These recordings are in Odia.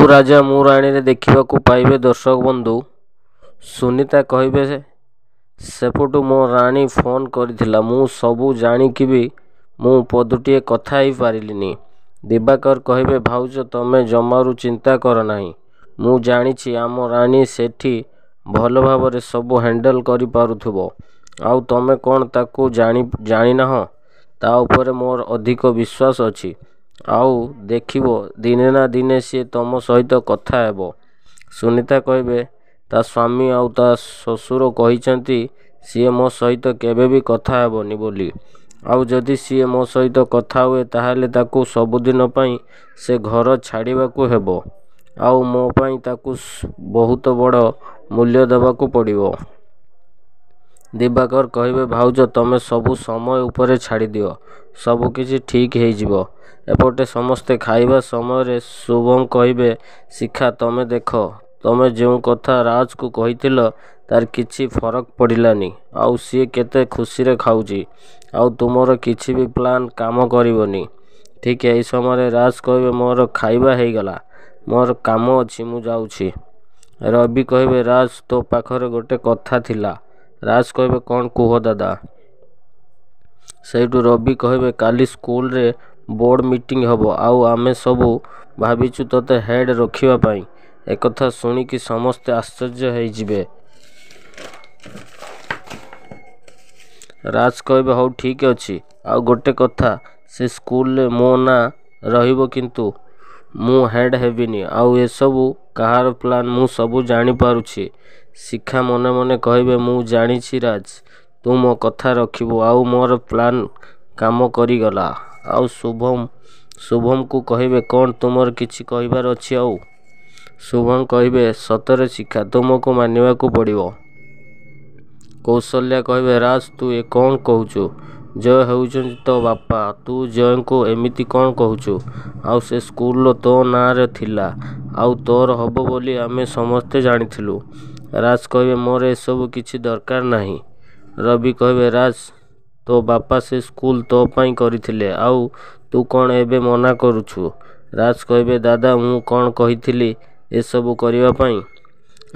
ତୁ ରାଜା ମୁଁ ରାଣୀରେ ଦେଖିବାକୁ ପାଇବେ ଦର୍ଶକ ବନ୍ଧୁ। ସୁନିତା କହିବେ ସେପଟୁ ମୋ ରାଣୀ ଫୋନ୍ କରିଥିଲା। ମୁଁ ସବୁ ଜାଣିକି ବି ମୁଁ ପଦଟିଏ କଥା ହେଇ ପାରିଲିନି। ଦିବାକର କହିବେ ଭାଉଜ ତମେ ଜମାରୁ ଚିନ୍ତା କର ନାହିଁ। ମୁଁ ଜାଣିଛି ଆମ ରାଣୀ ସେଠି ଭଲ ଭାବରେ ସବୁ ହ୍ୟାଣ୍ଡେଲ କରିପାରୁଥିବ। ଆଉ ତମେ କ'ଣ ତାକୁ ଜାଣିନାହଁ? ତା ଉପରେ ମୋର ଅଧିକ ବିଶ୍ୱାସ ଅଛି। ଆଉ ଦେଖିବ ଦିନେ ନା ଦିନେ ସିଏ ତମ ସହିତ କଥା ହେବ। ସୁନିତା କହିବେ ତା ସ୍ୱାମୀ ଆଉ ତା ଶ୍ୱଶୁର କହିଛନ୍ତି ସିଏ ମୋ ସହିତ କେବେ ବି କଥା ହେବନି ବୋଲି। ଆଉ ଯଦି ସିଏ ମୋ ସହିତ କଥା ହୁଏ ତାହେଲେ ତାକୁ ସବୁଦିନ ପାଇଁ ସେ ଘର ଛାଡ଼ିବାକୁ ହେବ। ଆଉ ମୋ ପାଇଁ ତାକୁ ବହୁତ ବଡ଼ ମୂଲ୍ୟ ଦେବାକୁ ପଡ଼ିବ। ଦିବାକର କହିବେ ଭାଉଜ ତମେ ସବୁ ସମୟ ଉପରେ ଛାଡ଼ିଦିଅ। ସବୁ କିଛି ଠିକ୍ ହେଇଯିବ। ଏପଟେ ସମସ୍ତେ ଖାଇବା ସମୟରେ ଶୁଭମ କହିବେ ଶିଖା ତମେ ଦେଖ ତମେ ଯେଉଁ କଥା ରାଜକୁ କହିଥିଲ ତାର କିଛି ଫରକ ପଡ଼ିଲାନି। ଆଉ ସିଏ କେତେ ଖୁସିରେ ଖାଉଛି। ଆଉ ତୁମର କିଛି ବି ପ୍ଲାନ୍ କାମ କରିବନି। ଠିକ୍ ଏହି ସମୟରେ ରାଜ କହିବେ ମୋର ଖାଇବା ହେଇଗଲା। ମୋର କାମ ଅଛି ମୁଁ ଯାଉଛି। ରବି କହିବେ ରାଜ ତୋ ପାଖରେ ଗୋଟେ କଥା ଥିଲା। ରାଜ କହିବେ କ'ଣ କୁହ ଦାଦା। ସେଇଠୁ ରବି କହିବେ କାଲି ସ୍କୁଲରେ ବୋର୍ଡ଼ ମିଟିଂ ହେବ। ଆଉ ଆମେ ସବୁ ଭାବିଛୁ ତୋତେ ହେଡ୍ ରଖିବା ପାଇଁ। ଏକଥା ଶୁଣିକି ସମସ୍ତେ ଆଶ୍ଚର୍ଯ୍ୟ ହେଇଯିବେ। ରାଜ କହିବେ ହଉ ଠିକ୍ ଅଛି। ଆଉ ଗୋଟେ କଥା ସେ ସ୍କୁଲରେ ମୋ ନାଁ ରହିବ କିନ୍ତୁ ମୁଁ ହେଡ୍ ହେବିନି। ଆଉ ଏସବୁ କାହାର ପ୍ଲାନ୍ ମୁଁ ସବୁ ଜାଣିପାରୁଛି। ଶିଖା ମନେ ମନେ କହିବେ ମୁଁ ଜାଣିଛି ରାଜ ତୁ ମୋ କଥା ରଖିବୁ। ଆଉ ମୋର ପ୍ଲାନ୍ କାମ କରିଗଲା। ଆଉ ଶୁଭମକୁ କହିବେ କ'ଣ ତୁମର କିଛି କହିବାର ଅଛି ଆଉ? ଶୁଭମ କହିବେ ସତରେ ଶିଖା ତୁମକୁ ମାନିବାକୁ ପଡ଼ିବ। କୌଶଲ୍ୟା କହିବେ ରାଜ ତୁ ଏ କ'ଣ କହୁଛୁ? ଜୟ ହେଉଛନ୍ତି ତୋ ବାପା। ତୁ ଜୟଙ୍କୁ ଏମିତି କ'ଣ କହୁଛୁ? ଆଉ ସେ ସ୍କୁଲ ତୋ ନାଁରେ ଥିଲା। ଆଉ ତୋର ହେବ ବୋଲି ଆମେ ସମସ୍ତେ ଜାଣିଥିଲୁ। ରାଜ କହିବେ ମୋର ଏସବୁ କିଛି ଦରକାର ନାହିଁ। ରବି କହିବେ ରାଜ ତୋ ବାପା ସେ ସ୍କୁଲ ତୋ ପାଇଁ କରିଥିଲେ। ଆଉ ତୁ କ'ଣ ଏବେ ମନା କରୁଛୁ? ରାଜ କହିବେ ଦାଦା ମୁଁ କ'ଣ କହିଥିଲି ଏସବୁ କରିବା ପାଇଁ?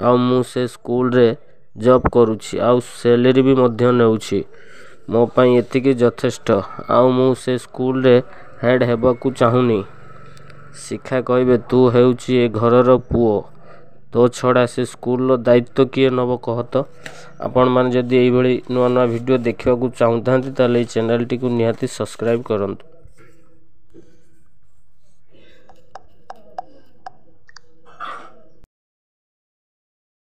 ଆଉ ମୁଁ ସେ ସ୍କୁଲରେ ଜବ୍ କରୁଛି। ଆଉ ସେଲେରୀ ବି ମଧ୍ୟ ନେଉଛି। ମୋ ପାଇଁ ଏତିକି ଯଥେଷ୍ଟ। ଆଉ ମୁଁ ସେ ସ୍କୁଲରେ ହେଡ୍ ହେବାକୁ ଚାହୁଁନି। ଶିଖା କହିବେ ତୁ ହେଉଛୁ ଏ ଘରର ପୁଅ। ତୋ ଛଡ଼ା ସେ ସ୍କୁଲର ଦାୟିତ୍ୱ କିଏ ନେବ କହ ତ? ଆପଣମାନେ ଯଦି ଏଇଭଳି ନୂଆ ନୂଆ ଭିଡ଼ିଓ ଦେଖିବାକୁ ଚାହୁଁଥାନ୍ତି ତାହେଲେ ଏଇ ଚ୍ୟାନେଲଟିକୁ ନିହାତି ସବସ୍କ୍ରାଇବ୍ କରନ୍ତୁ।